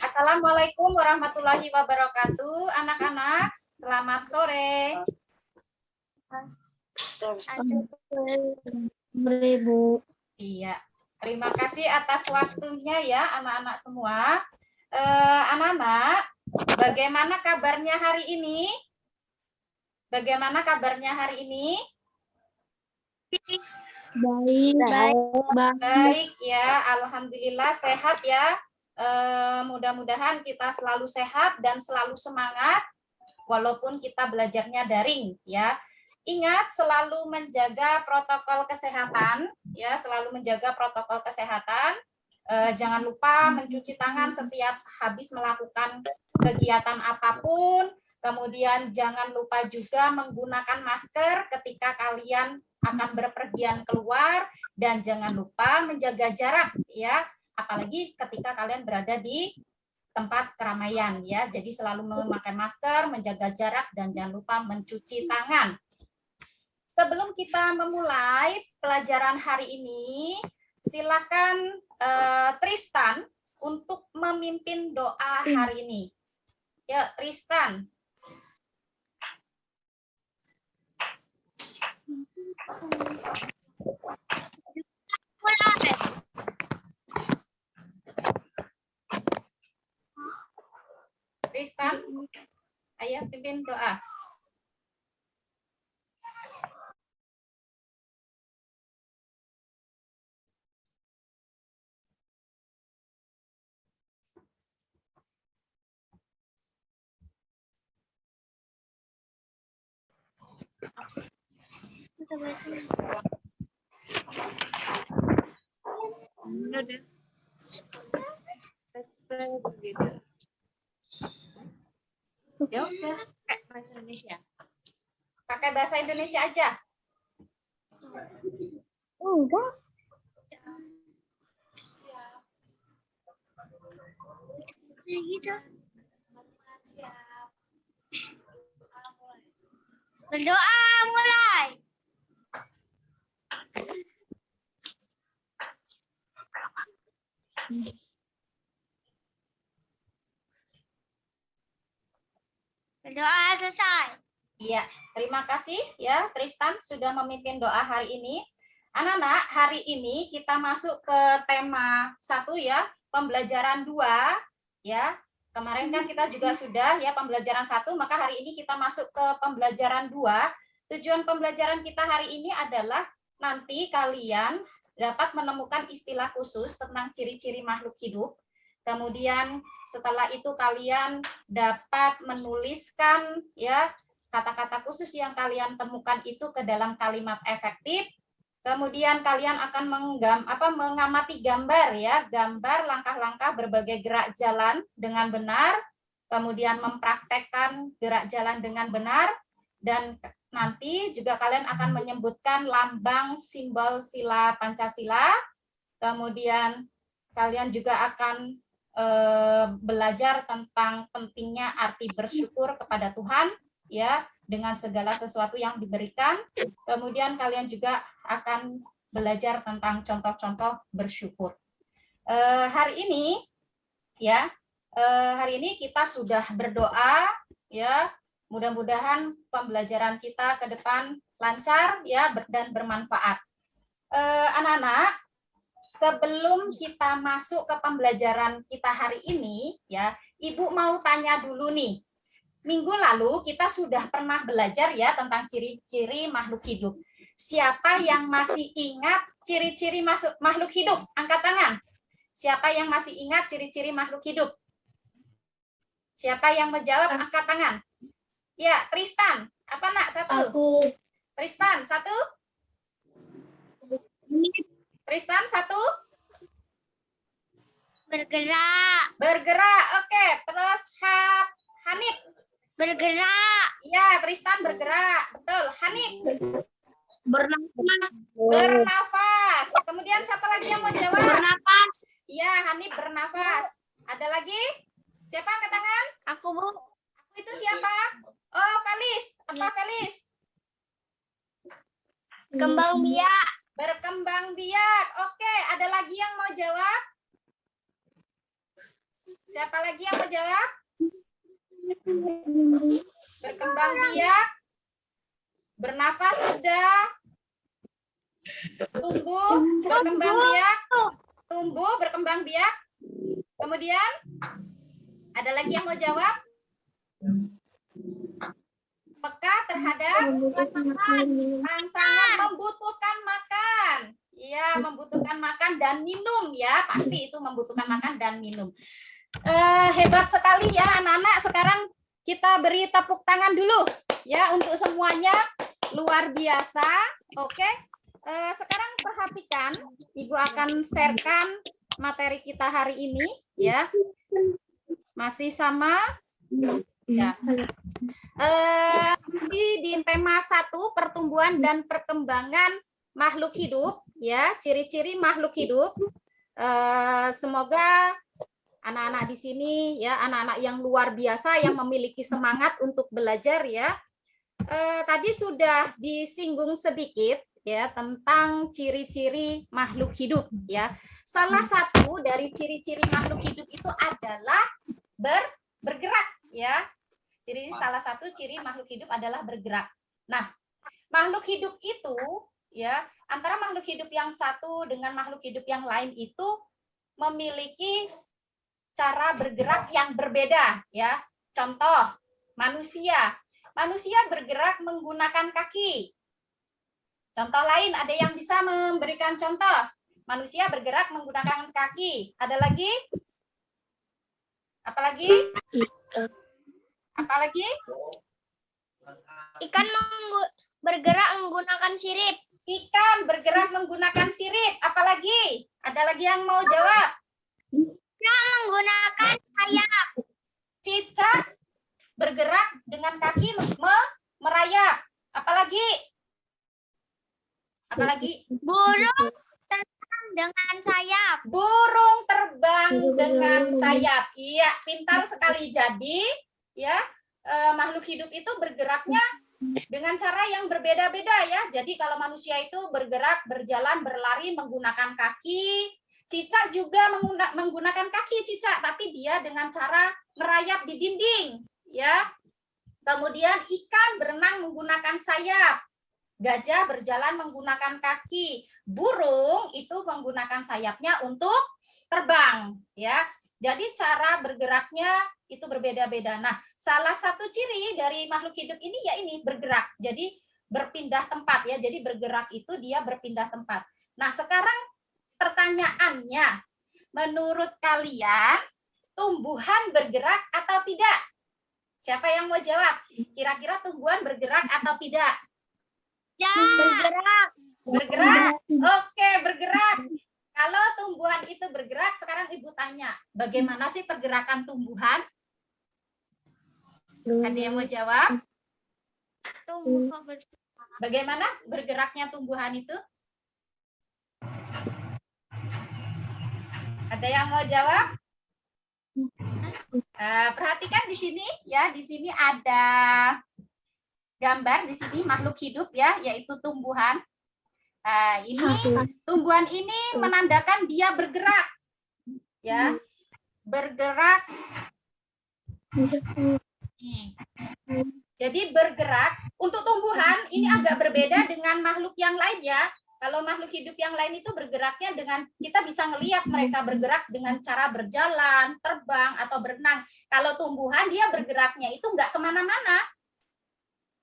Assalamualaikum warahmatullahi wabarakatuh. Anak-anak, selamat sore. Bu. Iya, terima kasih atas waktunya ya anak-anak semua. Anak-anak, bagaimana kabarnya hari ini? Bagaimana kabarnya hari ini? Baik ya, alhamdulillah sehat ya. Mudah-mudahan kita selalu sehat dan selalu semangat walaupun kita belajarnya daring ya. Ingat selalu menjaga protokol kesehatan ya, selalu menjaga protokol kesehatan. Jangan lupa mencuci tangan setiap habis melakukan kegiatan apapun. Kemudian jangan lupa juga menggunakan masker ketika kalian akan berpergian keluar, dan jangan lupa menjaga jarak ya, apalagi ketika kalian berada di tempat keramaian ya. Jadi selalu memakai masker, menjaga jarak, dan jangan lupa mencuci tangan. Sebelum kita memulai pelajaran hari ini, silakan Tristan untuk memimpin doa hari ini. Ya, Tristan. Tristan, ayo pimpin doa. Ya udah, pakai bahasa Indonesia. Pakai bahasa Indonesia aja. Enggak. Siap. Gitu. Siap. Berdoa mulai. Berdoa selesai. Iya, terima kasih ya Tristan sudah memimpin doa hari ini. Anak-anak, hari ini kita masuk ke tema 1 ya, pembelajaran 2 ya. Kemarin kan kita juga sudah ya pembelajaran 1, maka hari ini kita masuk ke pembelajaran 2. Tujuan pembelajaran kita hari ini adalah nanti kalian dapat menemukan istilah khusus tentang ciri-ciri makhluk hidup. Kemudian setelah itu kalian dapat menuliskan ya kata-kata khusus yang kalian temukan itu ke dalam kalimat efektif. Kemudian kalian akan mengamati gambar ya, gambar langkah-langkah berbagai gerak jalan dengan benar, kemudian mempraktekkan gerak jalan dengan benar, dan nanti juga kalian akan menyebutkan lambang simbol sila Pancasila. Kemudian kalian juga akan belajar tentang pentingnya arti bersyukur kepada Tuhan ya, dengan segala sesuatu yang diberikan. Kemudian kalian juga akan belajar tentang contoh-contoh bersyukur. Hari ini ya, hari ini kita sudah berdoa ya, mudah-mudahan pembelajaran kita ke depan lancar ya dan bermanfaat. Anak-anak, sebelum kita masuk ke pembelajaran kita hari ini ya, Ibu mau tanya dulu nih. Minggu lalu kita sudah pernah belajar ya tentang ciri-ciri makhluk hidup. Siapa yang masih ingat ciri-ciri makhluk hidup? Angkat tangan. Siapa yang masih ingat ciri-ciri makhluk hidup? Siapa yang menjawab? Angkat tangan. Ya, Tristan. Apa nak? 1. Aku. Tristan, 1. Tristan, 1. Bergerak. Bergerak. Oke, terus Hanif. Bergerak. Ya, Tristan bergerak. Betul. Hanif. Bernafas. Bernafas. Kemudian siapa lagi yang mau jawab? Bernafas. Ya, Hanif bernafas. Ada lagi? Siapa angkat tangan? Aku, Bu. Aku itu siapa? Oh, Felis. Apa Felis? Kembang biak. Berkembang biak. Oke, ada lagi yang mau jawab? Siapa lagi yang mau jawab? Berkembang biak. Bernapas sudah. Tumbuh, berkembang biak. Tumbuh, berkembang biak. Kemudian, ada lagi yang mau jawab? Peka terhadap rangsangan, membutuhkan makan. Iya, membutuhkan makan dan minum ya. Pasti itu membutuhkan makan dan minum. Hebat sekali ya anak-anak. Sekarang kita beri tepuk tangan dulu ya untuk semuanya. Luar biasa. Oke. Sekarang perhatikan, Ibu akan sharekan materi kita hari ini ya. Masih sama ya. Di tema 1, pertumbuhan dan perkembangan makhluk hidup ya, ciri-ciri makhluk hidup. Semoga anak-anak di sini ya, anak-anak yang luar biasa yang memiliki semangat untuk belajar ya. Tadi sudah disinggung sedikit ya tentang ciri-ciri makhluk hidup ya. Salah satu dari ciri-ciri makhluk hidup itu adalah bergerak ya. Jadi salah satu ciri makhluk hidup adalah bergerak. Nah, makhluk hidup itu ya, antara makhluk hidup yang satu dengan makhluk hidup yang lain itu memiliki cara bergerak yang berbeda ya. Contoh, manusia. Manusia bergerak menggunakan kaki. Contoh lain, ada yang bisa memberikan contoh? Manusia bergerak menggunakan kaki. Ada lagi? Apalagi? Apalagi? Ikan bergerak menggunakan sirip. Ikan bergerak menggunakan sirip. Apalagi? Ada lagi yang mau jawab? Menggunakan sayap. Cicak bergerak dengan kaki merayap. Apalagi? Apalagi? Burung terbang dengan sayap. Burung terbang dengan sayap. Iya, pintar sekali. Jadi, ya, makhluk hidup itu bergeraknya dengan cara yang berbeda-beda ya. Jadi kalau manusia itu bergerak, berjalan, berlari menggunakan kaki. Cicak juga menggunakan kaki cicak, tapi dia dengan cara merayap di dinding, ya. Kemudian ikan berenang menggunakan sayap. Gajah berjalan menggunakan kaki. Burung itu menggunakan sayapnya untuk terbang, ya. Jadi cara bergeraknya itu berbeda-beda. Nah, salah satu ciri dari makhluk hidup ini ya ini bergerak. Jadi berpindah tempat ya. Jadi bergerak itu dia berpindah tempat. Nah, sekarang pertanyaannya, menurut kalian tumbuhan bergerak atau tidak? Siapa yang mau jawab? Kira-kira tumbuhan bergerak atau tidak? Ya. Bergerak. Bergerak? Oke, bergerak. Kalau tumbuhan itu bergerak, sekarang Ibu tanya, bagaimana sih pergerakan tumbuhan? Ada yang mau jawab? Bagaimana bergeraknya tumbuhan itu? Ada yang mau jawab? Perhatikan di sini ya, di sini ada gambar di sini makhluk hidup ya, yaitu tumbuhan. Ini tumbuhan ini menandakan dia bergerak, ya, bergerak. Jadi bergerak untuk tumbuhan ini agak berbeda dengan makhluk yang lain ya. Kalau makhluk hidup yang lain itu bergeraknya dengan kita bisa ngelihat mereka bergerak dengan cara berjalan, terbang atau berenang. Kalau tumbuhan dia bergeraknya itu nggak kemana-mana.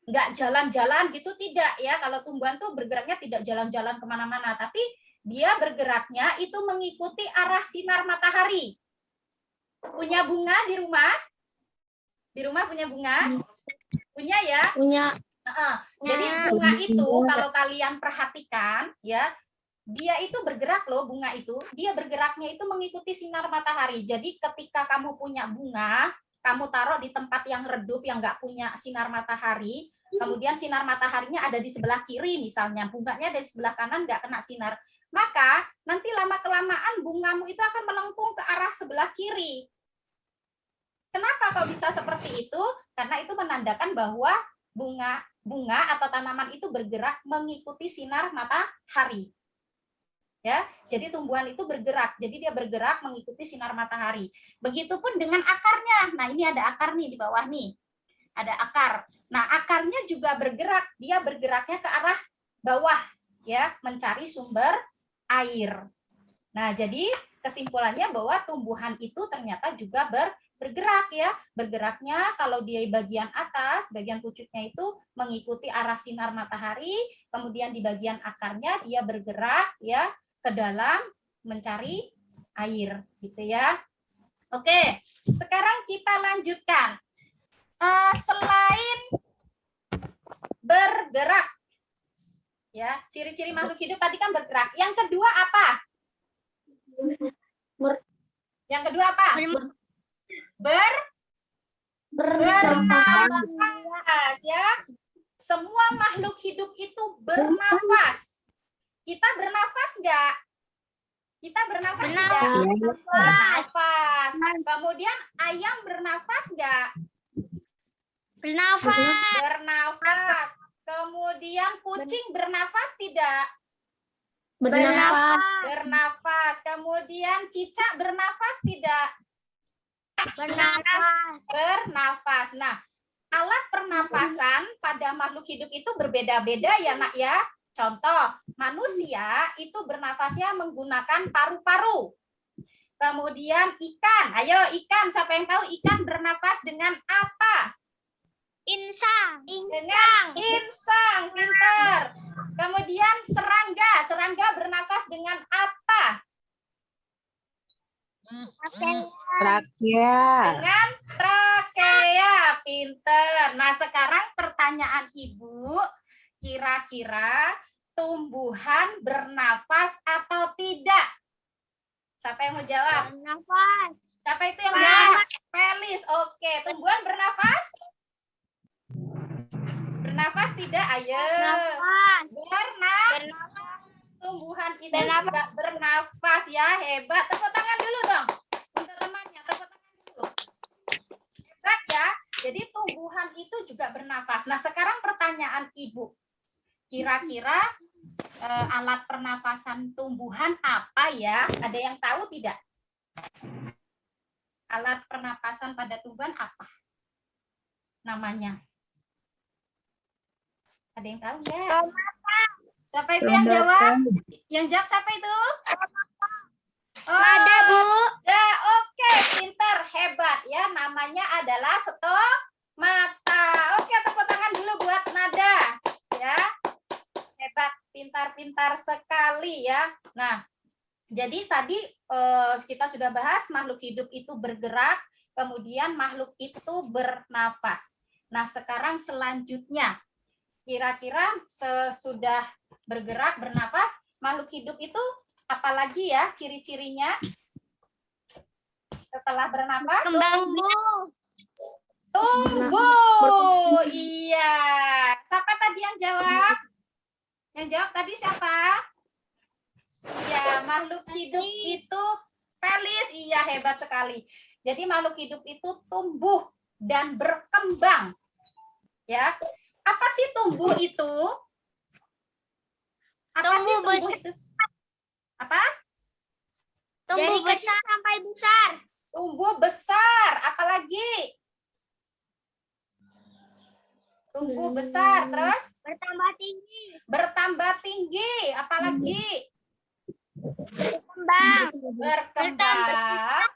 Nggak jalan-jalan gitu tidak ya, kalau tumbuhan tuh bergeraknya tidak jalan-jalan kemana-mana, tapi dia bergeraknya itu mengikuti arah sinar matahari. Punya bunga di rumah? Di rumah punya bunga? Punya ya? Punya. Jadi bunga itu kalau kalian perhatikan ya, dia itu bergerak loh, bunga itu. Dia bergeraknya itu mengikuti sinar matahari. Jadi ketika kamu punya bunga, kamu taruh di tempat yang redup yang nggak punya sinar matahari, kemudian sinar mataharinya ada di sebelah kiri misalnya, bunganya ada di sebelah kanan nggak kena sinar, maka nanti lama-kelamaan bungamu itu akan melengkung ke arah sebelah kiri. Kenapa kok bisa seperti itu? Karena itu menandakan bahwa bunga atau tanaman itu bergerak mengikuti sinar matahari. Ya, jadi tumbuhan itu bergerak. Jadi dia bergerak mengikuti sinar matahari. Begitupun dengan akarnya. Nah, ini ada akar nih di bawah nih. Ada akar. Nah, akarnya juga bergerak. Dia bergeraknya ke arah bawah ya, mencari sumber air. Nah, jadi kesimpulannya bahwa tumbuhan itu ternyata juga bergerak ya. Bergeraknya kalau di bagian atas, bagian pucuknya itu mengikuti arah sinar matahari, kemudian di bagian akarnya dia bergerak ya ke dalam mencari air gitu ya. Oke, sekarang kita lanjutkan. Selain bergerak ya, ciri-ciri makhluk hidup tadi kan bergerak. Yang kedua apa? Yang kedua apa? Bernafas ya. Semua makhluk hidup itu bernafas. Kita bernafas enggak? Kita bernafas enggak? Bernafas. Kemudian ayam bernafas enggak? Bernafas. Bernafas. Kemudian kucing bernafas tidak? Bernafas. Bernafas. Kemudian cicak bernafas tidak? Bernafas. Bernafas. Nah, alat pernapasan pada makhluk hidup itu berbeda-beda ya, Nak ya. Contoh, manusia itu bernafasnya menggunakan paru-paru. Kemudian ikan. Ayo ikan, siapa yang tahu ikan bernafas dengan apa? Insang. Dengan insang, pintar. Kemudian serangga bernafas dengan apa? Trakea. Dengan trakea, pintar. Nah, sekarang pertanyaan Ibu, kira-kira tumbuhan bernafas atau tidak? Siapa yang mau jawab? Bernafas. Siapa itu yang jawab? Felis. Oke, tumbuhan bernafas? Bernafas tidak? Ayo. Bernafas. Tumbuhan itu juga bernafas ya, hebat. Tepuk tangan dulu dong untuk temannya, tepuk tangan dulu. Hebat ya. Jadi tumbuhan itu juga bernafas. Nah, sekarang pertanyaan Ibu. Kira-kira alat pernapasan tumbuhan apa ya? Ada yang tahu tidak? Alat pernapasan pada tumbuhan apa? Namanya? Ada yang tahu nggak? Siapa itu yang jawab? Yang jawab siapa itu? Oh, Ada, Bu. ya, oke, pinter, hebat ya. Namanya adalah stomata. Oke, tepuk tangan dulu buat Nada. Ya, hebat, pintar-pintar sekali ya. Nah, jadi tadi kita sudah bahas makhluk hidup itu bergerak, kemudian makhluk itu bernafas. Nah, sekarang selanjutnya, kira-kira sesudah bergerak, bernafas, makhluk hidup itu apalagi ya ciri-cirinya setelah bernafas? Kembang. Tumbuh. Iya. Siapa tadi yang jawab? Yang jawab tadi siapa? Ya, makhluk hidup itu Felis. Iya, hebat sekali. Jadi makhluk hidup itu tumbuh dan berkembang. Ya. Apa sih tumbuh itu? Apa sih tumbuh itu? Apa? Tumbuh besar sampai besar. Tumbuh besar, apalagi? Tumbuh besar, terus Bertambah tinggi. bertambah tinggi, apalagi? Berkembang. Berkembang.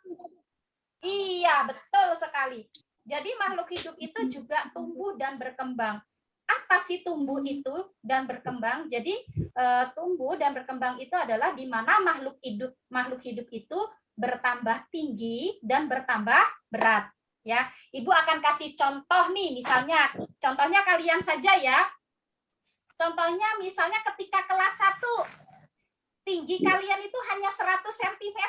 Iya, betul sekali. Jadi makhluk hidup itu juga tumbuh dan berkembang. Apa sih tumbuh itu dan berkembang? Jadi tumbuh dan berkembang itu adalah di mana makhluk hidup itu bertambah tinggi dan bertambah berat. Ya, Ibu akan kasih contoh nih, misalnya, contohnya kalian saja ya. Contohnya misalnya ketika kelas 1, tinggi kalian itu hanya 100 cm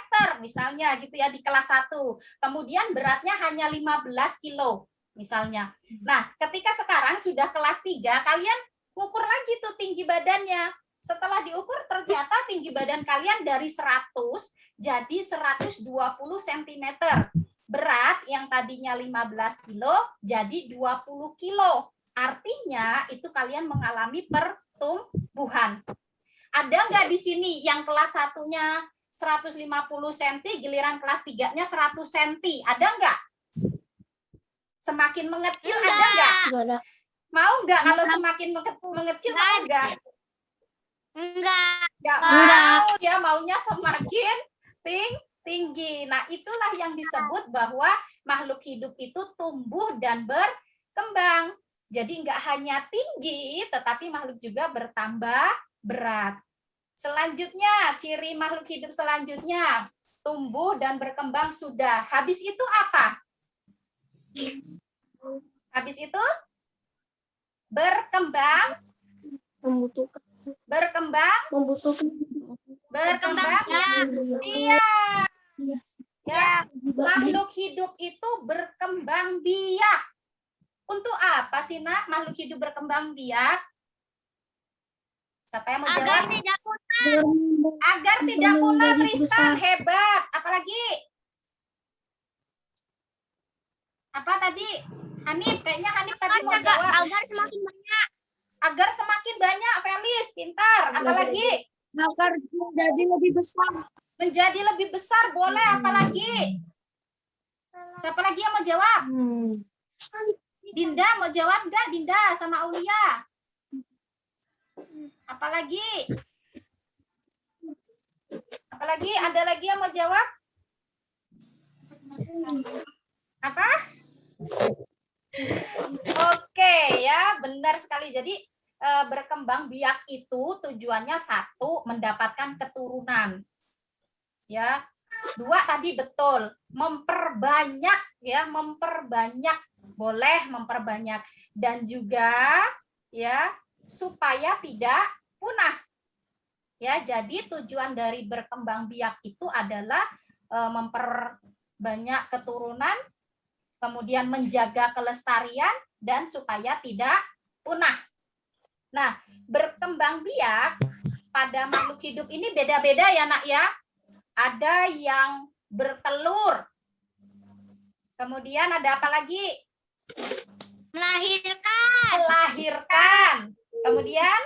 misalnya gitu ya di kelas 1. Kemudian beratnya hanya 15 kilo misalnya. Nah, ketika sekarang sudah kelas 3, kalian ukur lagi tuh tinggi badannya. Setelah diukur ternyata tinggi badan kalian dari 100 jadi 120 cm. Berat yang tadinya 15 kilo jadi 20 kilo. Artinya itu kalian mengalami pertumbuhan. Ada nggak di sini yang kelas 1-nya 150 cm, giliran kelas 3-nya 100 cm? Ada nggak? Semakin mengecil ada nggak? Enggak ada. Mau nggak kalau semakin mengecil mau nggak? Enggak. Nggak Enggak. mau, ya maunya semakin tinggi. Nah, itulah yang disebut bahwa makhluk hidup itu tumbuh dan berkembang. Jadi nggak hanya tinggi, tetapi makhluk juga bertambah berat. Selanjutnya, ciri makhluk hidup selanjutnya, tumbuh dan berkembang sudah. Habis itu apa? Habis itu berkembang, Membutuhkan. berkembang. Iya. Ya, makhluk hidup itu berkembang biak. Untuk apa sih, Nak, makhluk hidup berkembang biak? Siapa yang mau Agar jawab? tidak punah. Agar tidak punah, menjadi Tristan. besar. Hebat. Apalagi? Apa tadi? Hanif, kayaknya Hanif tadi mau jawab. Agar semakin banyak. Agar semakin banyak, Felis. Pintar. Apalagi? Agar menjadi lebih besar. Menjadi lebih besar, boleh. Apalagi? Siapa lagi yang mau jawab? Dinda mau jawab nggak? Dinda sama Aulia. Apalagi? Apalagi? Ada lagi yang mau jawab? Apa? Oke, ya, benar sekali. Jadi berkembang biak itu tujuannya satu, mendapatkan keturunan. Ya. Dua tadi betul, memperbanyak, ya, memperbanyak. Boleh memperbanyak, dan juga ya supaya tidak punah. Ya, jadi tujuan dari berkembang biak itu adalah memperbanyak keturunan, kemudian menjaga kelestarian dan supaya tidak punah. Nah, berkembang biak pada makhluk hidup ini beda-beda ya, Nak, ya. Ada yang bertelur. Kemudian ada apa lagi? Melahirkan. Kemudian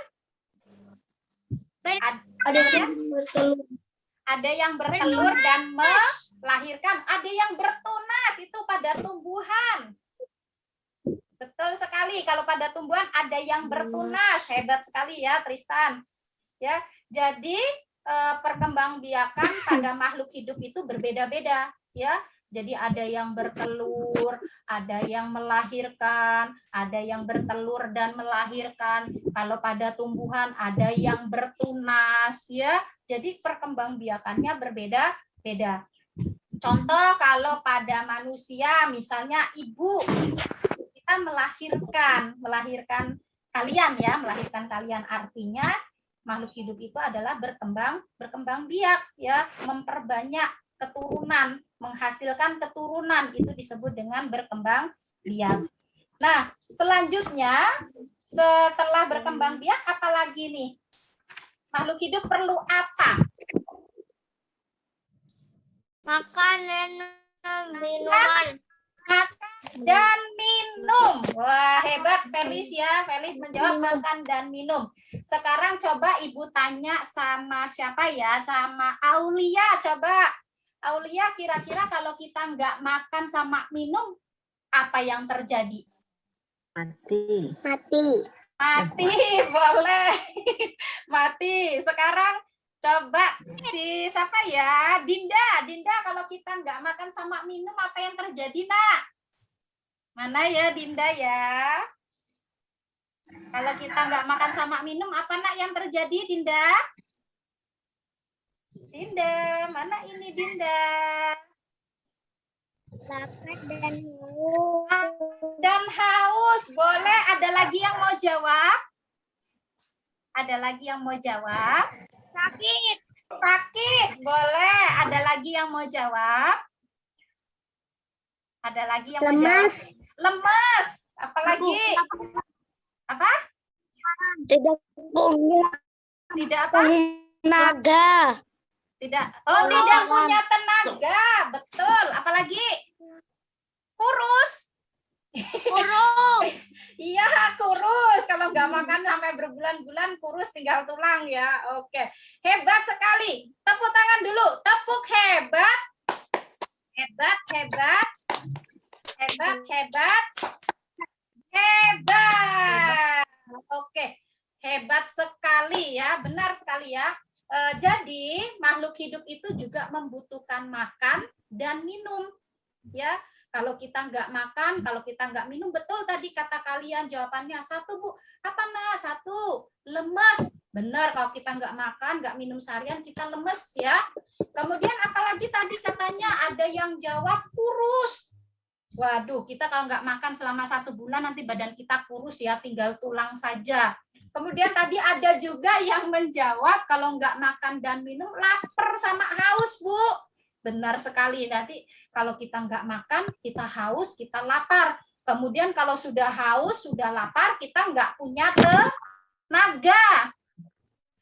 ada yang bertelur dan melahirkan. Ada yang bertunas, itu pada tumbuhan. Betul sekali. Kalau pada tumbuhan ada yang bertunas. Hebat sekali ya, Tristan. Ya, jadi perkembangbiakan pada makhluk hidup itu berbeda-beda, ya. Jadi ada yang bertelur, ada yang melahirkan, ada yang bertelur dan melahirkan. Kalau pada tumbuhan ada yang bertunas, ya. Jadi perkembangbiakannya berbeda-beda. Contoh kalau pada manusia, misalnya ibu, kita melahirkan kalian, ya, melahirkan kalian, artinya makhluk hidup itu adalah berkembang biak, ya, memperbanyak keturunan, menghasilkan keturunan, itu disebut dengan berkembang biak. Nah, selanjutnya setelah berkembang biak, apalagi nih? Makhluk hidup perlu apa? Makan dan minuman. Makan dan minum. Wah, hebat Felis ya. Felis menjawab makan dan minum. Sekarang coba Ibu tanya sama siapa ya? Sama Aulia. Coba Aulia, kira-kira kalau kita nggak makan sama minum, apa yang terjadi? Mati. Mati, boleh. Mati. Sekarang coba si siapa ya? Dinda, kalau kita nggak makan sama minum, apa yang terjadi, Nak? Mana ya, Dinda ya? Kalau kita nggak makan sama minum, apa, Nak, yang terjadi, Dinda? Dinda, mana ini Dinda? Lapar dan haus. Dan haus, boleh. Ada lagi yang mau jawab? Ada lagi yang mau jawab? Sakit. Sakit, boleh. Ada lagi yang mau jawab? Ada lagi yang mau jawab? Lemes. Apalagi? Apa? Tidak punya Tidak apa? tenaga. Tidak. Oh, tidak punya tenaga. Betul. Apalagi? Kurus. Kurus. Iya, kurus. Kalau kalau nggak makan sampai berbulan-bulan kurus tinggal tulang ya. Oke, hebat sekali. Tepuk tangan dulu. Tepuk hebat. Hebat, hebat. Hebat, hebat. Hebat. Oke, hebat sekali ya. Benar sekali ya. Jadi makhluk hidup itu juga membutuhkan makan dan minum. Ya, kalau kita nggak makan, kalau kita nggak minum, betul tadi kata kalian jawabannya. 1, Bu. Apa nah? 1, lemes. Benar, kalau kita nggak makan, nggak minum seharian, kita lemes ya. Kemudian apalagi tadi katanya ada yang jawab kurus. Waduh, kita kalau nggak makan selama 1 bulan nanti badan kita kurus ya, tinggal tulang saja. Kemudian tadi ada juga yang menjawab kalau nggak makan dan minum lapar sama haus, Bu. Benar sekali. Nanti kalau kita nggak makan, kita haus, kita lapar. Kemudian kalau sudah haus, sudah lapar, kita nggak punya tenaga.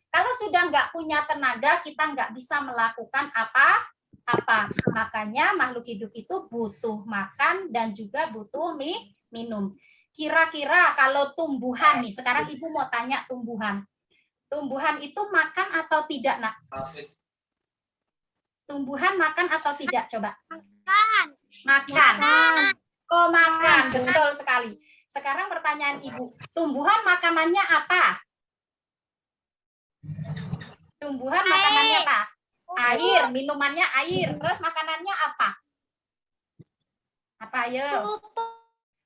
Kalau sudah nggak punya tenaga, kita nggak bisa melakukan apa-apa. Makanya makhluk hidup itu butuh makan dan juga butuh minum. Kira-kira kalau tumbuhan nih, sekarang Ibu mau tanya tumbuhan. Tumbuhan itu makan atau tidak, Nak? Tumbuhan makan atau tidak? Coba. Makan. Oh, makan. Betul sekali. Sekarang pertanyaan Ibu. Tumbuhan makanannya apa? Tumbuhan makanannya apa? Air. Minumannya air. Terus makanannya apa? Apa ayo?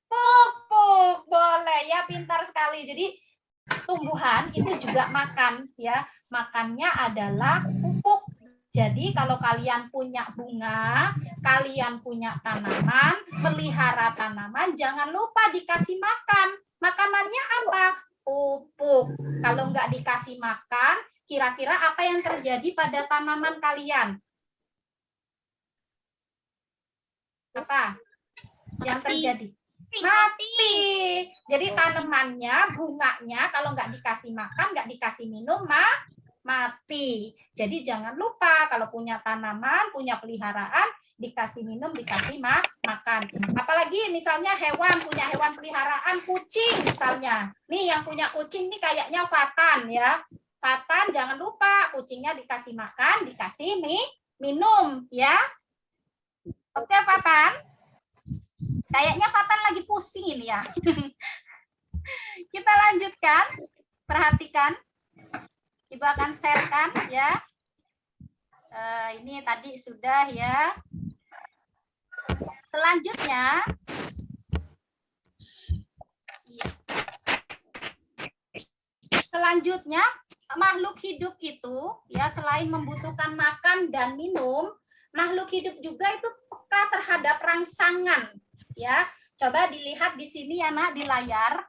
Pupuk. Boleh ya, pintar sekali. Jadi tumbuhan itu juga makan ya. Makannya adalah pupuk. Jadi kalau kalian punya bunga, kalian punya tanaman, pelihara tanaman, jangan lupa dikasih makan. Makanannya apa? Pupuk. Kalau nggak dikasih makan, kira-kira apa yang terjadi pada tanaman kalian? Apa yang terjadi? Mati. Jadi tanamannya, bunganya, kalau nggak dikasih makan, nggak dikasih minum, mati. Jadi jangan lupa kalau punya tanaman, punya peliharaan, dikasih minum, dikasih makan. Apalagi misalnya hewan, punya hewan peliharaan, kucing misalnya. Nih yang punya kucing nih kayaknya Fatan ya. Fatan jangan lupa kucingnya dikasih makan, dikasih minum ya. Oke Fatan. Kayaknya Fatan lagi pusing ini ya. Kita lanjutkan. Perhatikan. Ibu akan sharekan ya. Ini tadi sudah ya. Selanjutnya. Selanjutnya, makhluk hidup itu ya selain membutuhkan makan dan minum, makhluk hidup juga itu peka terhadap rangsangan. Ya, coba dilihat di sini ya Nak di layar.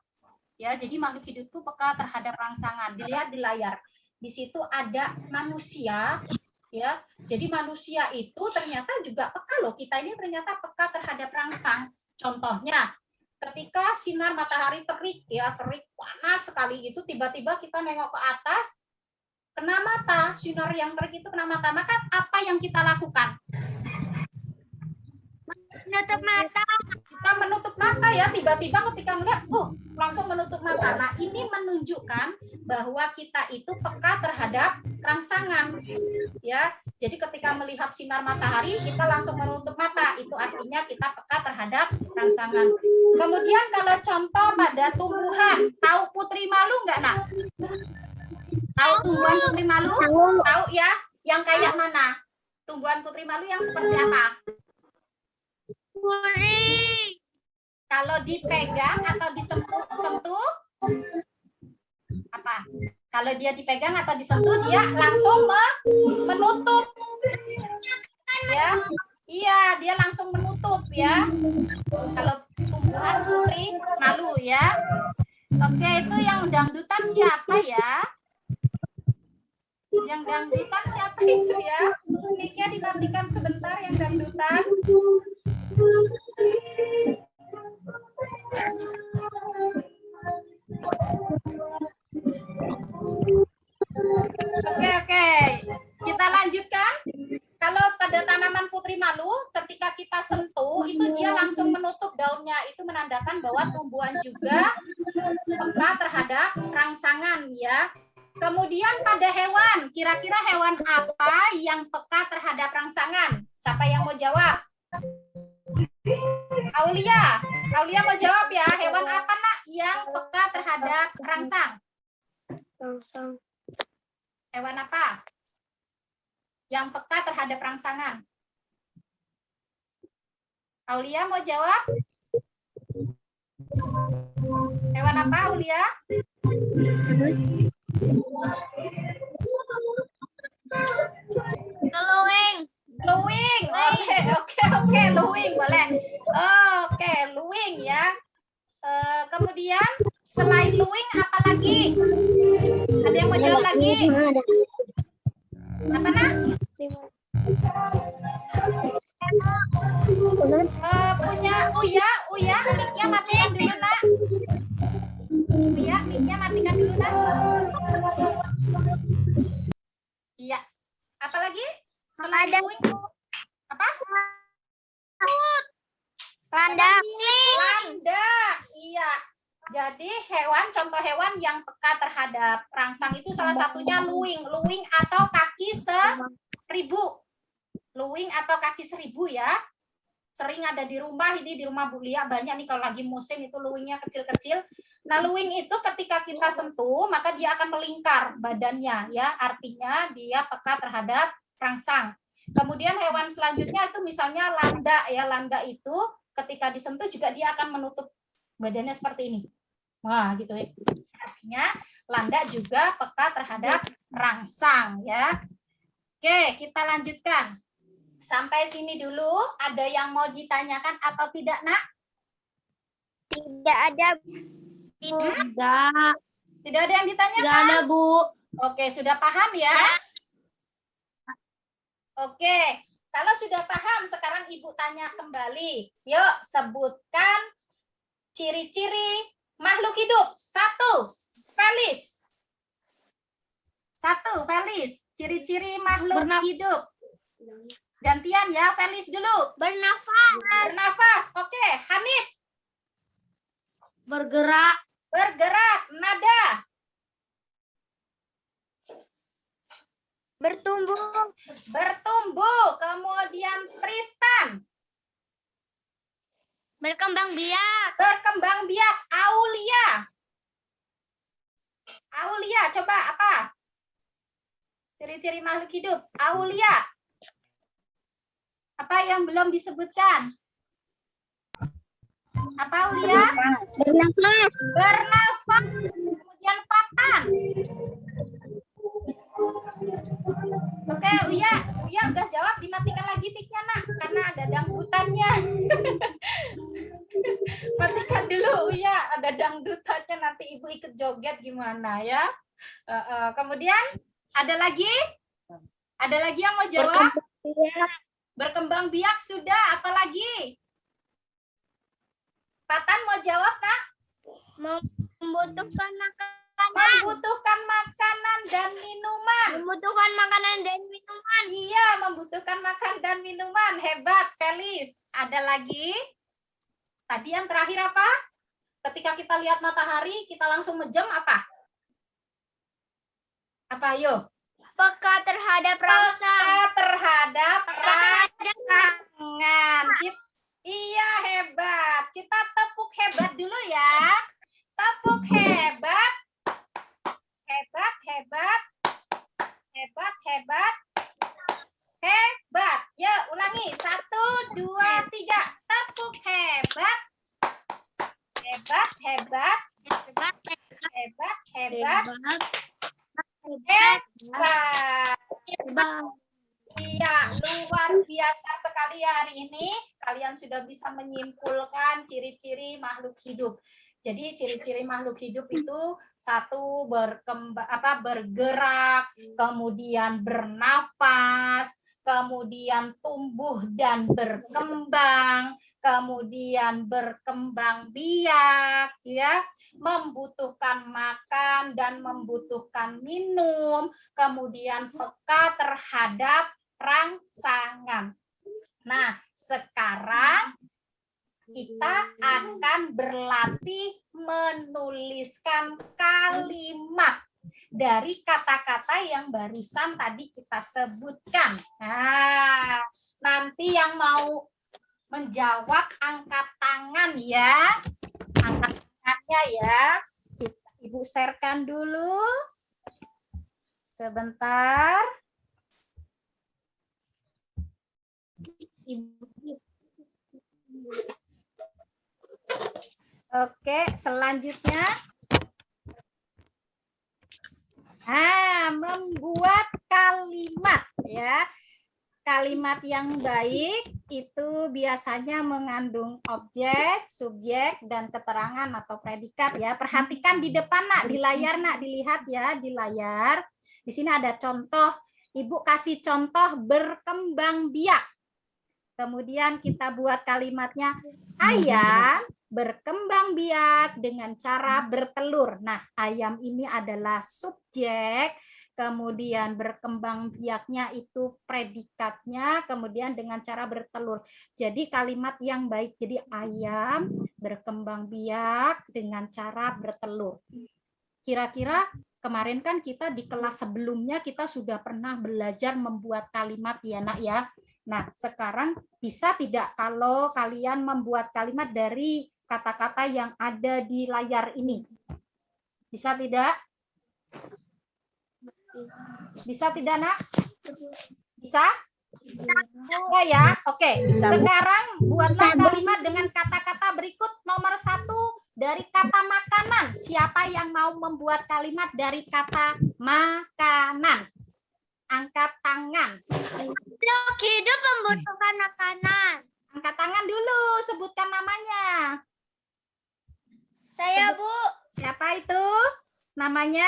Ya, jadi makhluk hidup itu peka terhadap rangsangan. Dilihat di layar. Di situ ada manusia, ya. Jadi manusia itu ternyata juga peka loh. Kita ini ternyata peka terhadap rangsang. Contohnya, ketika sinar matahari terik ya, terik panas sekali gitu, tiba-tiba kita nengok ke atas, kena mata, sinar yang terik itu kena mata. Maka apa yang kita lakukan? Menutup mata. Kita menutup mata ya, tiba-tiba ketika melihat, langsung menutup mata. Nah, ini menunjukkan bahwa kita itu peka terhadap rangsangan. Ya, jadi ketika melihat sinar matahari, kita langsung menutup mata. Itu artinya kita peka terhadap rangsangan. Kemudian kalau contoh pada tumbuhan, tahu putri malu nggak, Nak? Tahu tumbuhan putri malu? Tahu ya? Yang kayak mana? Tumbuhan putri malu yang seperti apa? Puri. Kalau dipegang atau disentuh apa? Kalau dia dipegang atau disentuh, dia langsung menutup. Ya, iya, dia langsung menutup ya. Kalau tumbuhan putri malu ya. Oke, itu yang dangdutan siapa ya? Yang dangdutan siapa itu ya? Mic-nya dimatikan sebentar yang dangdutan. Oke. Kita lanjutkan. Kalau pada tanaman putri malu, ketika kita sentuh, itu dia langsung menutup daunnya. Itu menandakan bahwa tumbuhan juga peka terhadap rangsangan ya. Kemudian pada hewan, kira-kira hewan apa yang peka terhadap rangsangan? Siapa yang mau jawab? Aulia, Aulia mau jawab ya. Hewan apa nak yang peka terhadap rangsang? Langsung. Hewan apa yang peka terhadap rangsangan? Aulia mau jawab? Hewan apa Aulia? Keluing. Luwing. Oke, luwing boleh. Oke, luwing ya. Kemudian selain luwing apa lagi? Ada yang mau jawab lagi? Apa nak? Punya Uya, mic-nya matikan dulu nak. Uya, mic-nya matikan dulu nak. Iya. Apa lagi? Selain Ada. luwing, apa? Landak. Landak. Iya. Jadi contoh hewan yang peka terhadap rangsang itu salah satunya luwing. Luwing atau kaki seribu. Luwing atau kaki seribu ya. Sering ada di rumah, ini di rumah Bu Lia banyak nih kalau lagi musim itu luwingnya kecil-kecil. Nah, luwing itu ketika kita sentuh maka dia akan melingkar badannya ya, artinya dia peka terhadap rangsang. Kemudian hewan selanjutnya itu misalnya landak ya, landak itu ketika disentuh juga dia akan menutup badannya seperti ini. Wah, gitu ya. Artinya landak juga peka terhadap rangsang ya. Oke, kita lanjutkan. Sampai sini dulu, ada yang mau ditanyakan atau tidak, Nak? Tidak ada. Enggak. Tidak ada yang ditanyakan? Enggak ada, Bu. Oke, sudah paham ya? Oke, kalau sudah paham, sekarang Ibu tanya kembali. Yuk, sebutkan ciri-ciri makhluk hidup. 1, Felis. 1, Felis. Ciri-ciri makhluk hidup. Gantian ya, Felis dulu. Bernafas. Bernafas. Oke, Hanif. Bergerak. Bergerak. Nada. Bertumbuh. Bertumbuh. Kemudian Tristan. Berkembang biak. Berkembang biak. Aulia. Aulia, coba apa? Ciri-ciri makhluk hidup. Aulia. Apa yang belum disebutkan? Apa Aulia? Bernafas. Bernafas. Kemudian Patan. Oke, Uya udah jawab, dimatikan lagi mic-nya nak, karena ada dangdutannya. Matikan dulu Uya, ada dangdutannya, nanti Ibu ikut joget gimana ya. Kemudian ada lagi? Ada lagi yang mau jawab? Berkembang biak sudah, apa lagi? Patan mau jawab nak? Membutuhkan makanan. Membutuhkan makanan dan minuman. Membutuhkan makanan dan minuman. Iya, membutuhkan makan dan minuman. Hebat, Felis. Ada lagi? Tadi yang terakhir apa? Ketika kita lihat matahari, kita langsung mejam apa? Apa, ayo? Peka terhadap rangsang. Peka terhadap rangsangan. Iya, hebat. Kita tepuk hebat dulu ya. Tepuk hebat. Hebat, hebat. Hebat, hebat. Hebat. Ya, ulangi. 1, 2, 3. Tepuk hebat. Hebat, hebat. Hebat. Hebat, hebat. Hebat. Hebat. Iya, luar biasa sekali ya hari ini. Kalian sudah bisa menyimpulkan ciri-ciri makhluk hidup. Jadi ciri-ciri makhluk hidup itu 1 bergerak, kemudian bernafas, kemudian tumbuh dan berkembang, kemudian berkembang biak, ya, membutuhkan makan dan membutuhkan minum, kemudian peka terhadap rangsangan. Nah, sekarang kita akan berlatih menuliskan kalimat dari kata-kata yang barusan tadi kita sebutkan. Nah, nanti yang mau menjawab angkat tangan ya. Angkat tangannya ya. Ibu sharekan dulu. Sebentar. Oke, selanjutnya. Membuat kalimat ya. Kalimat yang baik itu biasanya mengandung objek, subjek, dan keterangan atau predikat ya. Perhatikan di depan nak, di layar nak, dilihat ya di layar. Di sini ada contoh. Ibu kasih contoh berkembang biak. Kemudian kita buat kalimatnya, ayam berkembang biak dengan cara bertelur. Nah, ayam ini adalah subjek, kemudian berkembang biaknya itu predikatnya, kemudian dengan cara bertelur. Jadi kalimat yang baik, jadi ayam berkembang biak dengan cara bertelur. Kira-kira kemarin kan kita di kelas sebelumnya kita sudah pernah belajar membuat kalimat ya nak ya. Nah, sekarang bisa tidak kalau kalian membuat kalimat dari kata-kata yang ada di layar ini? Bisa tidak? Bisa tidak, nak? Bisa? Bisa ya? Oke. Sekarang buatlah kalimat dengan kata-kata berikut. Nomor 1 dari kata makanan. Siapa yang mau membuat kalimat dari kata makanan? Angkat tangan. Makhluk hidup membutuhkan makanan. Angkat tangan dulu, sebutkan namanya. Saya, Bu. Siapa itu? Namanya?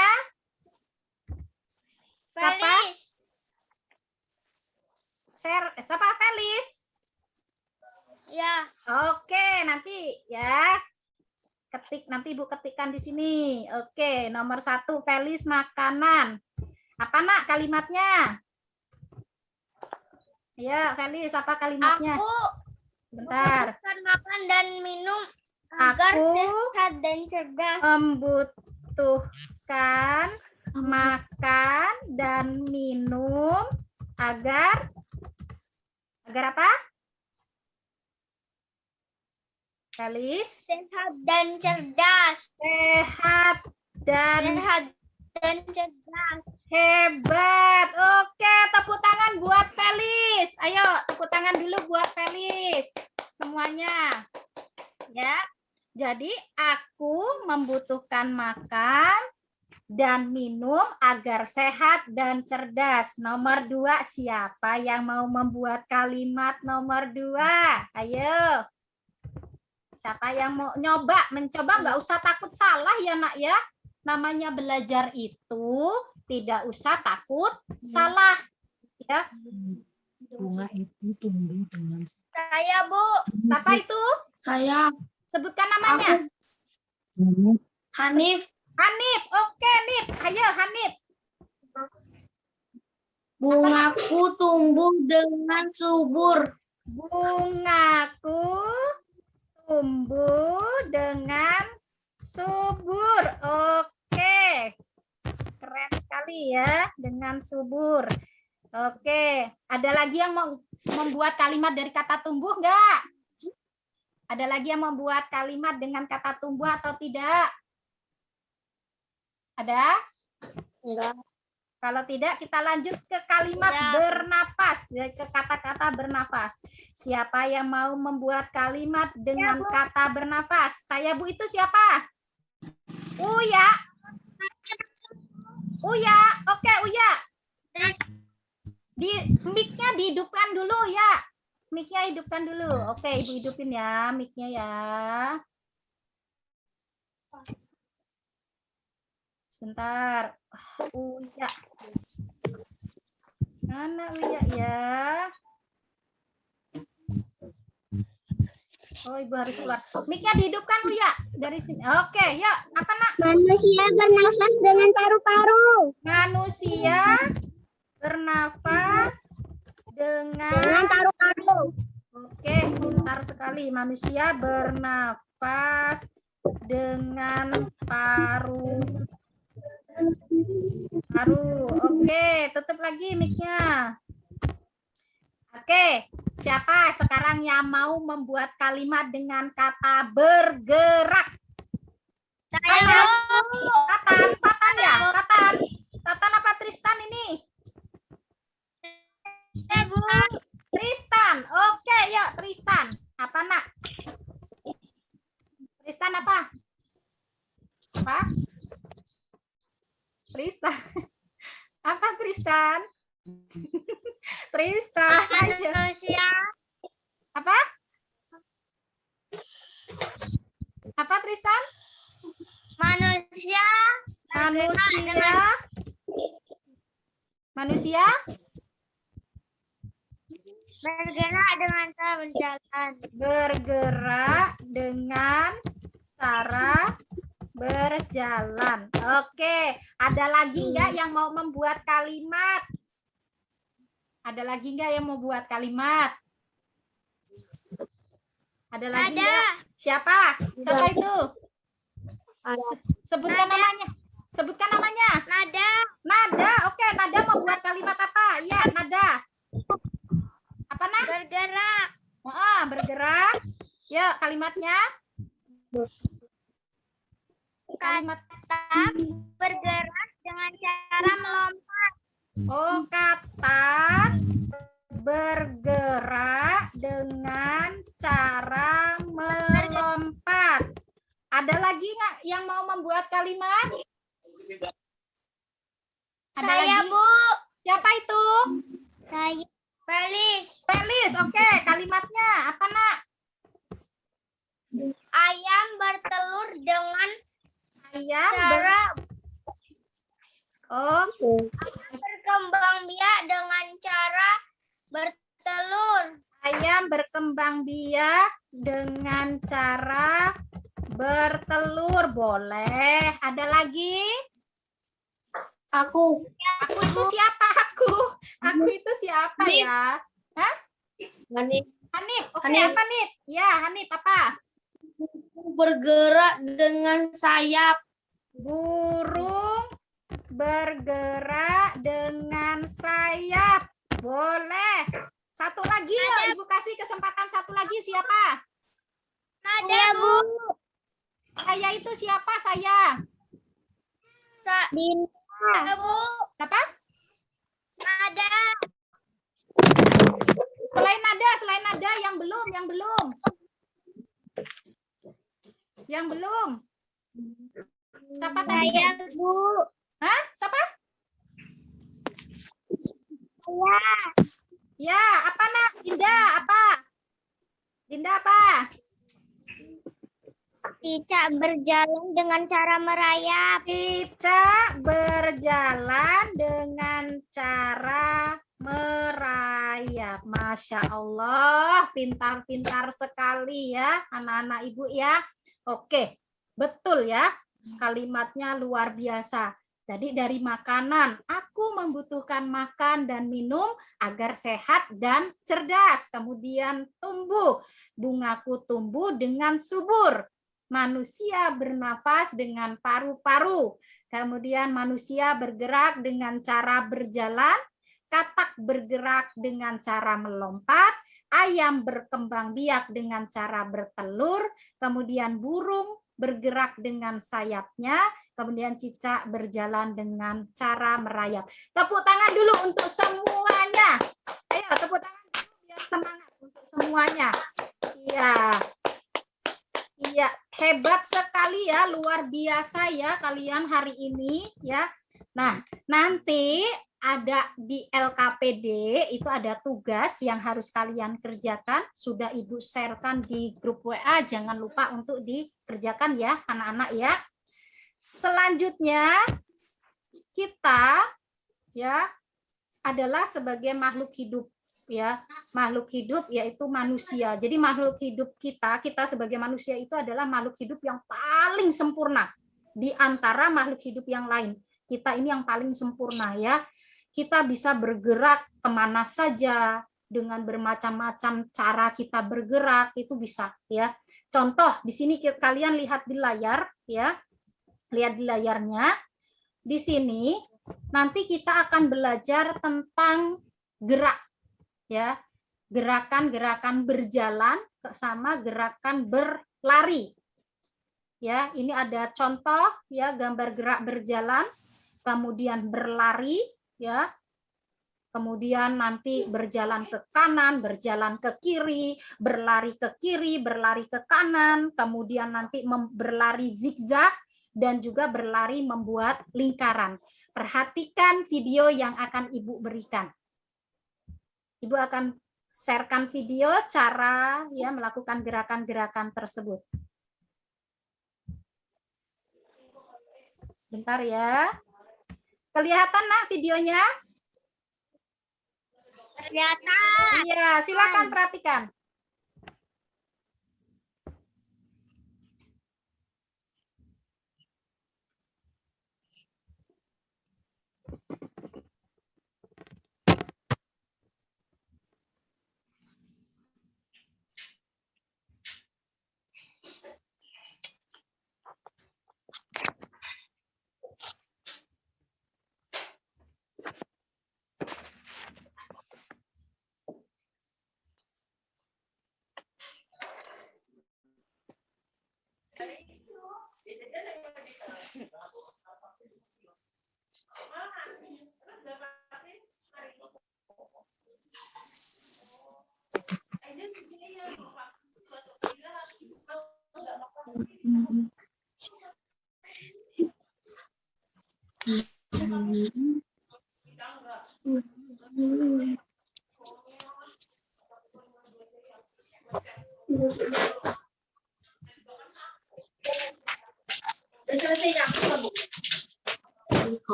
Siapa? Felis. Siapa Felis? Ya. Oke, nanti ya. Nanti Ibu ketikkan di sini. Oke, nomor 1 Felis makanan. Apa nak kalimatnya? Ya, Felis, apa kalimatnya? Aku Bentar. membutuhkan makan dan minum agar Aku sehat dan cerdas. membutuhkan makan dan minum agar apa? Felis? Sehat dan cerdas. Sehat dan Cerdas. hebat. Oke, tepuk tangan buat Felis. Ayo, tepuk tangan dulu buat Felis. Semuanya. Ya. Jadi, aku membutuhkan makan dan minum agar sehat dan cerdas. Nomor 2, siapa yang mau membuat kalimat nomor 2? Ayo. Siapa yang mau mencoba nggak usah takut salah ya nak ya. Namanya belajar itu tidak usah takut salah. Ya. Bunga itu tumbuh dengan Saya, Bu. Apa itu? Saya Sebutkan namanya. Hanif. Hanif. Oke, Nif. Ayo, Hanif. Bungaku tumbuh dengan subur. Bungaku tumbuh dengan subur. Oke. Keren sekali ya, dengan subur. Oke. Ada lagi yang mau membuat kalimat dari kata tumbuh enggak? Ada lagi yang membuat kalimat dengan kata tumbuh atau tidak? Ada? Enggak. Kalau tidak, kita lanjut ke kalimat bernapas, ke kata-kata bernapas. Siapa yang mau membuat kalimat dengan kata bernapas? Saya, Bu, itu siapa? Uya. Uya, oke Uya. Mic-nya dihidupkan dulu ya. Mic-nya hidupkan dulu. Oke, Ibu hidupin ya mic-nya ya. Sebentar. Uya. Mana Uya ya? Oh, Ibu harus keluar. Mic-nya dihidupkan Uya dari sini. Oke, yuk. Apa nak? Manusia bernafas dengan paru-paru. Manusia bernafas dengan paru-paru. Oke, pintar sekali. Manusia bernafas dengan paru-paru. Oke, tutup lagi mic-nya. Oke, siapa sekarang yang mau membuat kalimat dengan kata bergerak? Saya, Tatan ya? Tatan apa Tristan ini? Bu. Tristan. Oke, yuk Tristan. Apa, Nak? Tristan apa? Apa? Tristan. Apa Tristan? Tristan. Ayo. Manusia. Apa? Apa Tristan? Manusia. Manusia? Bergerak dengan cara berjalan. Bergerak dengan cara berjalan. Oke, ada lagi nggak yang mau membuat kalimat? Ada lagi nggak yang mau buat kalimat? Ada lagi nggak? Siapa? Siapa itu? Sebutkan namanya. Sebutkan namanya. Nada. Nada. Oke, Nada mau buat kalimat apa? Iya, Nada. Apa, Nak? Bergerak. Bergerak. Yuk, kalimatnya. Kalimat. Kata bergerak dengan cara melompat. Oh, kata bergerak dengan cara melompat. Ada lagi nggak yang mau membuat kalimat? Ada Saya, lagi? Bu. Siapa itu? Saya. Felis. Felis. Oke, kalimatnya apa, Nak? Ayam bertelur dengan Ayam cara Oh, berkembang biak dengan cara bertelur. ayam berkembang biak dengan cara bertelur. Boleh. Ada lagi? Aku. Aku itu siapa? Aku itu siapa Hanif. ya? Hanif. Hanif. Oke, Hanif. apa Hanif? Ya, Hanif apa? Bergerak dengan sayap. Burung bergerak dengan sayap. Boleh. Satu lagi yuk, Ibu kasih kesempatan satu lagi. Siapa? Nada, Bu. Saya itu siapa saya? Nada, Bu. Apa? Nada. Selain nada yang belum. Yang belum. Siapa tadi? Saya, Bu. Hah? Siapa? Saya. Ya, apa Nak? Dinda, apa? Dinda apa? Cicak berjalan dengan cara merayap. Cicak berjalan dengan cara merayap. Masya Allah, pintar-pintar sekali ya anak-anak Ibu ya. Oke, betul ya. Kalimatnya luar biasa. Jadi dari makanan, aku membutuhkan makan dan minum agar sehat dan cerdas. Kemudian tumbuh, bungaku tumbuh dengan subur. Manusia bernafas dengan paru-paru. Kemudian manusia bergerak dengan cara berjalan, katak bergerak dengan cara melompat, ayam berkembang biak dengan cara bertelur, kemudian burung bergerak dengan sayapnya, kemudian cicak berjalan dengan cara merayap. Tepuk tangan dulu untuk semuanya. Ayo tepuk tangan dulu biar semangat untuk semuanya. Iya. Iya, hebat sekali ya, luar biasa ya kalian hari ini ya. Nah, nanti ada di LKPD itu ada tugas yang harus kalian kerjakan, sudah Ibu sharekan di grup WA, jangan lupa untuk dikerjakan ya anak-anak ya. Selanjutnya kita ya adalah sebagai makhluk hidup ya, makhluk hidup yaitu manusia. Jadi makhluk hidup kita sebagai manusia itu adalah makhluk hidup yang paling sempurna di antara makhluk hidup yang lain. Kita ini yang paling sempurna ya. Kita bisa bergerak kemana saja dengan bermacam-macam cara kita bergerak itu bisa ya. Contoh di sini kalian lihat di layar ya. Lihat di layarnya. Di sini nanti kita akan belajar tentang gerak ya. Gerakan-gerakan berjalan sama gerakan berlari. Ya, ini ada contoh ya, gambar gerak berjalan, kemudian berlari ya. Kemudian nanti berjalan ke kanan, berjalan ke kiri, berlari ke kiri, berlari ke kanan, kemudian nanti berlari zigzag dan juga berlari membuat lingkaran. Perhatikan video yang akan Ibu berikan. Ibu akan sharekan video cara ya melakukan gerakan-gerakan tersebut. Sebentar ya. Kelihatan nak videonya? Kelihatan. Iya, silakan perhatikan.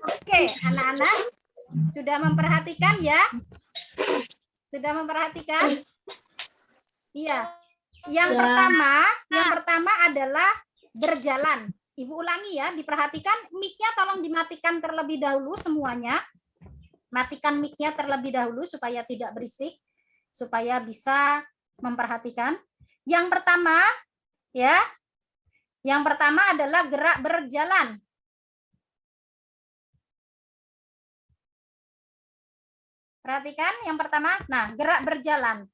Oke, anak-anak sudah memperhatikan ya? Sudah memperhatikan? Iya. Yang pertama adalah berjalan. Ibu ulangi ya, diperhatikan mic-nya tolong dimatikan terlebih dahulu semuanya. Matikan mic-nya terlebih dahulu supaya tidak berisik, supaya bisa memperhatikan. Yang pertama ya. Yang pertama adalah gerak berjalan. Perhatikan yang pertama, nah gerak berjalan.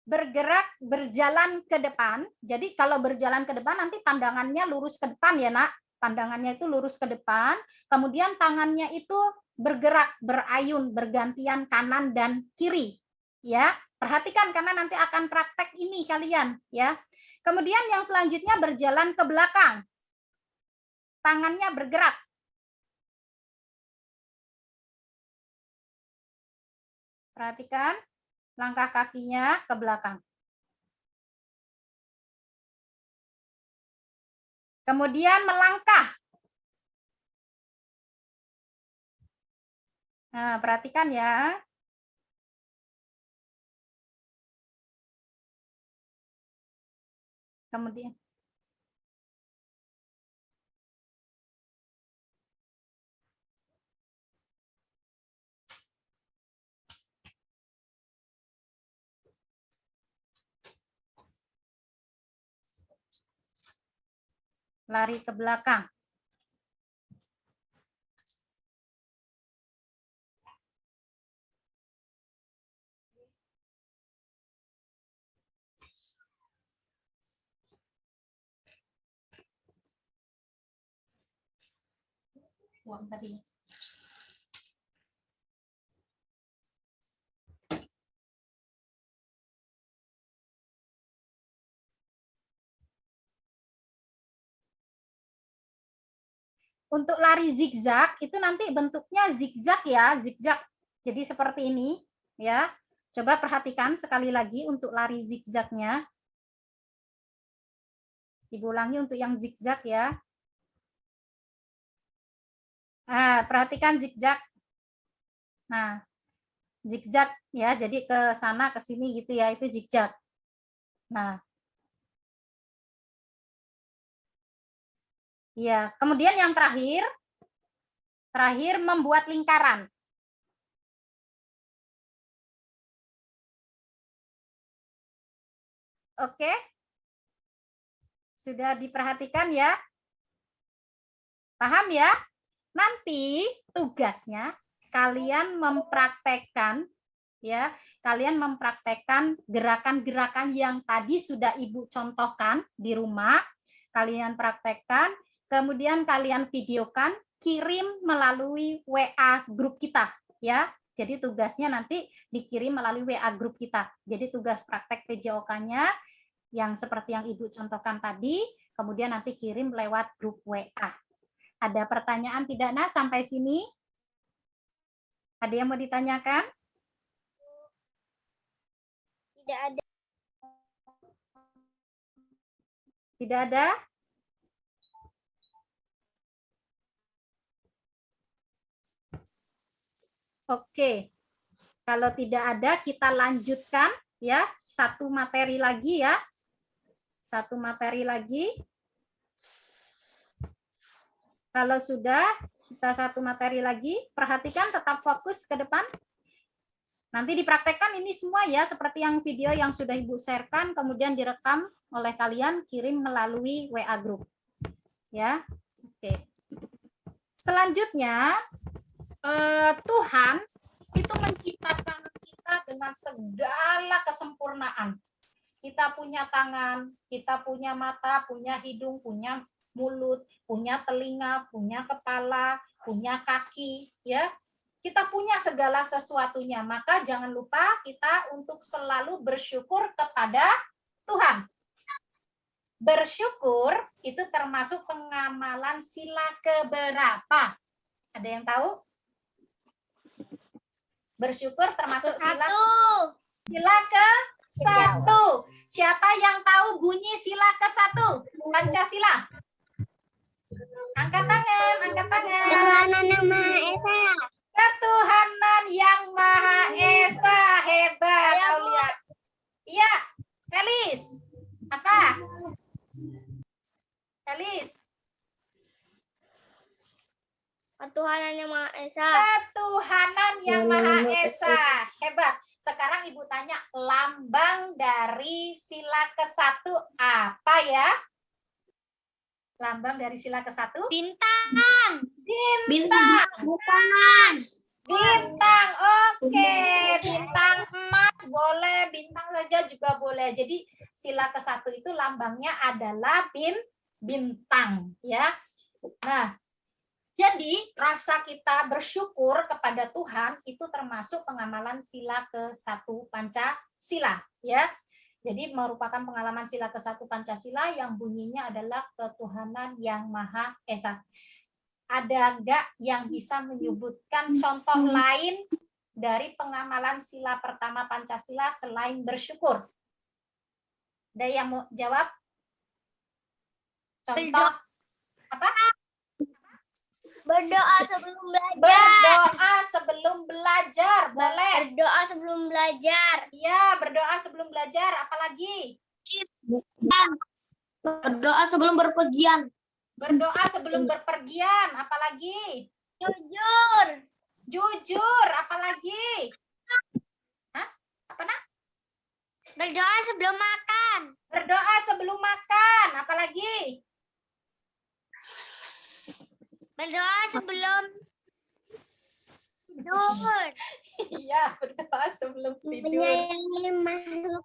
Bergerak berjalan ke depan. Jadi kalau berjalan ke depan nanti pandangannya lurus ke depan ya nak. Pandangannya itu lurus ke depan. Kemudian tangannya itu bergerak, berayun, bergantian kanan dan kiri. Ya, perhatikan karena nanti akan praktek ini kalian ya. Kemudian yang selanjutnya berjalan ke belakang. Tangannya bergerak. Perhatikan langkah kakinya ke belakang. Kemudian melangkah. Nah, perhatikan ya. Kemudian lari ke belakang. Uang tadi. Untuk lari zigzag itu nanti bentuknya zigzag ya, zigzag. Jadi seperti ini ya. Coba perhatikan sekali lagi untuk lari zigzagnya. Ibu ulangi untuk yang zigzag ya. Perhatikan zigzag. Nah, zigzag ya, jadi ke sana ke sini gitu ya, itu zigzag. Nah, ya, kemudian yang terakhir membuat lingkaran. Oke? Sudah diperhatikan ya? Paham ya? Nanti tugasnya kalian mempraktekkan ya, kalian mempraktekkan gerakan-gerakan yang tadi sudah Ibu contohkan di rumah. Kalian praktekkan, kemudian kalian videokan, kirim melalui WA grup kita ya. Jadi tugasnya nanti dikirim melalui WA grup kita. Jadi tugas praktek PJOK-nya yang seperti yang Ibu contohkan tadi, kemudian nanti kirim lewat grup WA. Ada pertanyaan tidak, Nah, sampai sini? Ada yang mau ditanyakan? Tidak ada. Tidak ada? Oke. Kalau tidak ada, kita lanjutkan ya, satu materi lagi ya. Satu materi lagi. Kalau sudah, kita satu materi lagi, perhatikan tetap fokus ke depan. Nanti dipraktekkan ini semua ya, seperti yang video yang sudah Ibu sharekan, kemudian direkam oleh kalian, kirim melalui WA group. Ya, oke. Selanjutnya, Tuhan itu menciptakan kita dengan segala kesempurnaan. Kita punya tangan, kita punya mata, punya hidung, punya mulut, punya telinga, punya kepala, punya kaki, ya. Kita punya segala sesuatunya, maka jangan lupa kita untuk selalu bersyukur kepada Tuhan. Bersyukur itu termasuk pengamalan sila keberapa? Ada yang tahu? Bersyukur termasuk sila ke-1. Siapa yang tahu bunyi sila ke-1? Pancasila. Angkat tangan, angkat tangan. Ketuhanan Yang Maha Esa. Ketuhanan Yang Maha Esa. Hebat, Aulia. Iya, Felis. Apa? Felis. Ketuhanan Yang Maha Esa. Ketuhanan Yang Maha Esa. Hebat. Sekarang Ibu tanya, lambang dari sila ke-1 apa ya? Lambang dari sila ke-1? Bintang. Bintang. Bintang. Oke. Bintang emas boleh, bintang saja juga boleh. Jadi sila ke-1 itu lambangnya adalah bintang ya. Nah, jadi rasa kita bersyukur kepada Tuhan itu termasuk pengamalan sila ke-1 Pancasila ya. Jadi merupakan pengalaman sila ke-1 Pancasila yang bunyinya adalah ketuhanan Yang Maha Esa. Ada enggak yang bisa menyebutkan contoh lain dari pengamalan sila pertama Pancasila selain bersyukur? Ada yang mau jawab? Contoh apa? Berdoa sebelum belajar. Berdoa sebelum belajar, boleh. Berdoa sebelum belajar. Iya, berdoa sebelum belajar. Apalagi? Berdoa sebelum berpergian. Berdoa sebelum berpergian. Apalagi? Jujur. Jujur. Apalagi? Hah? Apa nak? Berdoa sebelum makan. Berdoa sebelum makan. Apalagi? Berdoa sebelum tidur. Iya, berdoa sebelum tidur. Menyayangi makhluk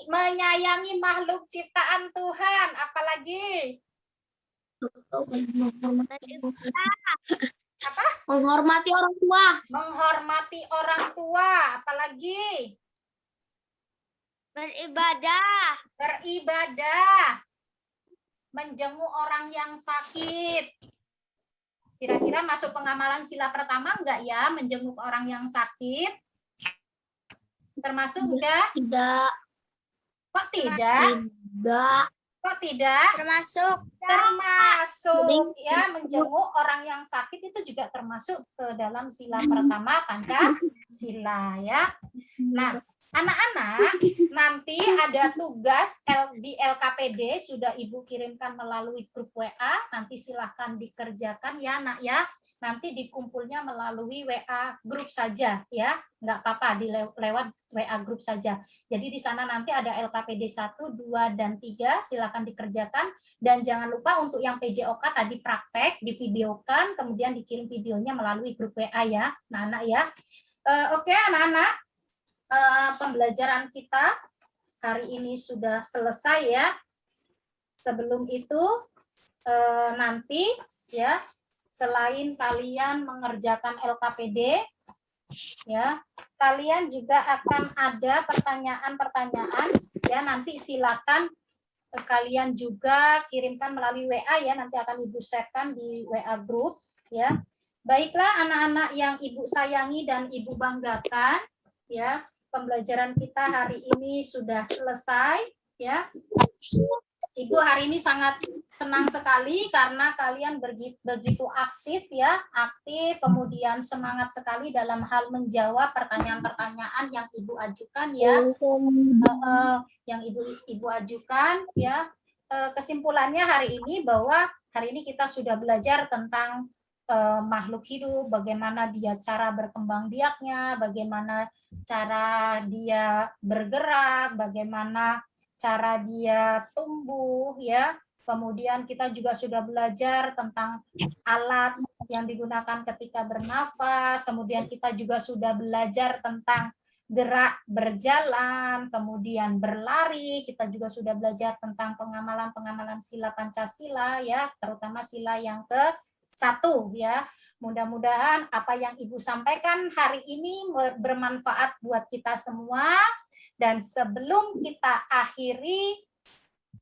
Menyayangi makhluk ciptaan Tuhan, apalagi Menghormati orang tua. menghormati orang tua, apalagi beribadah. beribadah, menjenguk orang yang sakit. Kira-kira masuk pengamalan sila pertama enggak ya, menjenguk orang yang sakit? Termasuk enggak? Tidak. Kok tidak? Tidak. Kok tidak? Termasuk Termasuk ya, menjenguk orang yang sakit itu juga termasuk ke dalam sila pertama Pancasila ya. Nah, anak-anak nanti ada tugas di LKPD sudah Ibu kirimkan melalui grup WA, nanti silahkan dikerjakan ya Nak ya. Nanti dikumpulnya melalui WA grup saja ya, nggak apa-apa lewat WA grup saja. Jadi di sana nanti ada LKPD 1, 2, dan 3, silakan dikerjakan. Dan jangan lupa untuk yang PJOK tadi praktek, divideokan, kemudian dikirim videonya melalui grup WA ya, anak-anak ya. Oke anak-anak, pembelajaran kita hari ini sudah selesai ya. Sebelum itu nanti ya, selain kalian mengerjakan LKPD, ya, kalian juga akan ada pertanyaan-pertanyaan ya, nanti silakan kalian juga kirimkan melalui WA ya, nanti akan Ibu sharekan di WA group ya. Baiklah anak-anak yang Ibu sayangi dan Ibu banggakan ya, pembelajaran kita hari ini sudah selesai ya. Ibu hari ini sangat senang sekali karena kalian begitu aktif ya, aktif, kemudian semangat sekali dalam hal menjawab pertanyaan-pertanyaan yang Ibu ajukan ya, yang Ibu ajukan ya. Kesimpulannya hari ini bahwa hari ini kita sudah belajar tentang makhluk hidup, bagaimana dia cara berkembang biaknya, bagaimana cara dia bergerak, bagaimana cara dia tumbuh ya. Kemudian kita juga sudah belajar tentang alat yang digunakan ketika bernafas, kemudian kita juga sudah belajar tentang gerak berjalan, kemudian berlari, kita juga sudah belajar tentang pengamalan-pengamalan sila Pancasila ya, terutama sila yang ke-1 ya. Mudah-mudahan apa yang Ibu sampaikan hari ini bermanfaat buat kita semua. Dan sebelum kita akhiri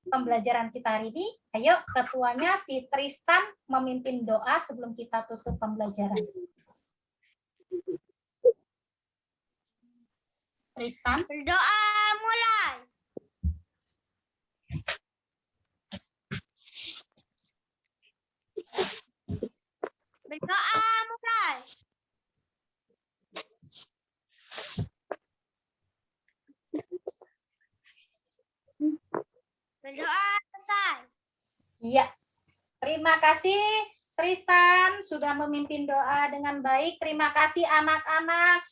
pembelajaran kita hari ini, ayo ketuanya si Tristan memimpin doa sebelum kita tutup pembelajaran. Tristan. berdoa mulai. Berdoa mulai. Berdoa selesai. Iya. Terima kasih Tristan sudah memimpin doa dengan baik. Terima kasih anak-anak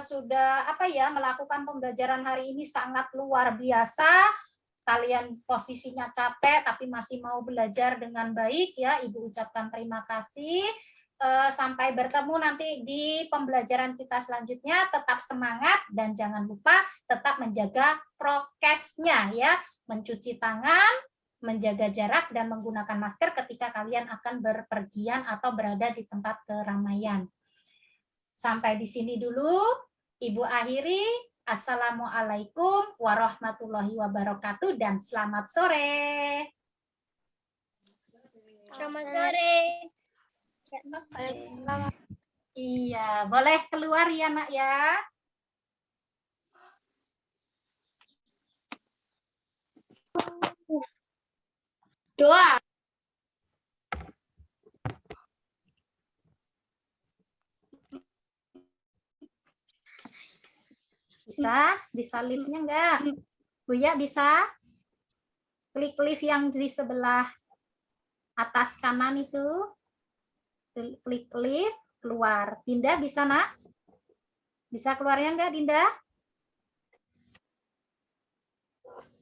sudah melakukan pembelajaran hari ini sangat luar biasa. Kalian posisinya capek tapi masih mau belajar dengan baik ya. Ibu ucapkan terima kasih. Sampai bertemu nanti di pembelajaran kita selanjutnya. Tetap semangat dan jangan lupa tetap menjaga prokesnya ya, mencuci tangan, menjaga jarak, dan menggunakan masker ketika kalian akan berpergian atau berada di tempat keramaian. Sampai di sini dulu, Ibu akhiri. Assalamualaikum warahmatullahi wabarakatuh dan selamat sore. Selamat sore. Iya, boleh keluar ya Nak ya. Doa. Bisa disalibnya enggak? Buya bisa? Klik lift yang di sebelah atas kanan itu. Klik lift, keluar. Dinda bisa Nak? Bisa keluarnya enggak Dinda?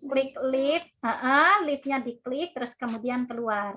Klik lift, liftnya diklik terus kemudian keluar.